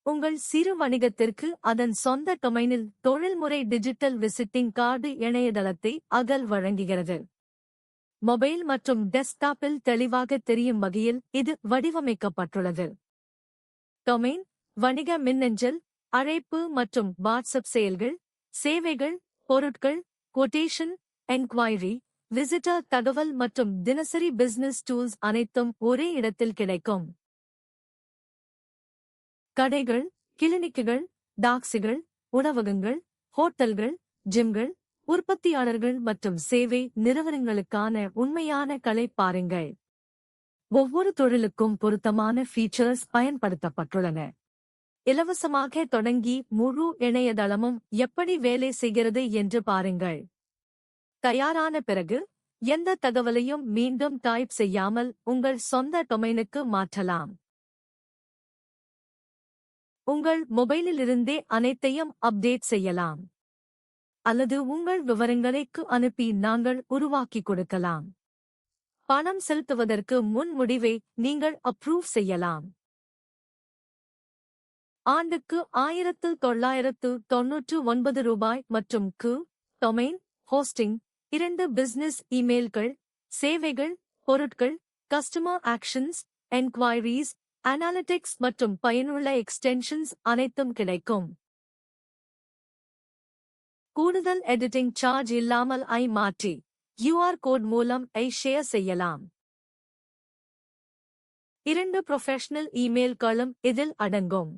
உங்கள் சிறு வணிகத்திற்கு அதன் சொந்த டொமைனில் தொழில்முறை டிஜிட்டல் விசிட்டிங் கார்டு இணையதளத்தை அகல் வழங்குகிறது. மொபைல் மற்றும் டெஸ்க்டாப்பில் தெளிவாக தெரியும் வகையில் இது வடிவமைக்கப்பட்டுள்ளது. டொமைன், வணிக மின்னஞ்சல், அழைப்பு மற்றும் வாட்ஸ்அப் செயல்கள், சேவைகள், பொருட்கள், கொட்டேஷன், என்குவைரி, விசிட்டர் தகவல் மற்றும் தினசரி பிசினஸ் டூல்ஸ் அனைத்தும் ஒரே இடத்தில் கிடைக்கும். கடைகள், கிளினிக்குகள், டாக்ஸிகள், உணவகங்கள், ஹோட்டல்கள், ஜிம்கள், உற்பத்தியாளர்கள் மற்றும் சேவை நிறுவனங்களுக்கான உண்மையான களை பாருங்கள். ஒவ்வொரு தொழிலுக்கும் பொருத்தமான ஃபீச்சர்ஸ் பயன்படுத்தப்பட்டுள்ளன. இலவசமாக தொடங்கி முழு இணையதளமும் எப்படி வேலை செய்கிறது என்று பாருங்கள். தயாரான பிறகு, எந்த தகவலையும் மீண்டும் டைப் செய்யாமல் உங்கள் சொந்த டொமைனுக்கு மாற்றலாம். உங்கள் மொபைலிலிருந்தே அனைத்தையும் அப்டேட் செய்யலாம். அல்லது உங்கள் விவரங்களுக்கு அனுப்பி நாங்கள் உருவாக்கிக் கொடுக்கலாம். பணம் செலுத்துவதற்கு முன் முடிவை நீங்கள் அப்ரூவ் செய்யலாம். ஆண்டுக்கு $1999 மற்றும் டொமைன், ஹோஸ்டிங், 2 பிசினஸ் இமெயில்கள், சேவைகள், பொருட்கள், கஸ்டமர் ஆக்ஷன்ஸ், என்குவைரீஸ், அனாலிட்டிக்ஸ் மற்றும் பயனுள்ள எக்ஸ்டென்ஷன்ஸ் அனைத்தும் கிடைக்கும். கூடுதல் எடிட்டிங் சார்ஜ் இல்லாமல் மாற்றி QR கோட் மூலம் ஷேர் செய்யலாம். 2 ப்ரொஃபஷனல் இமெயில்களும் இதில் அடங்கும்.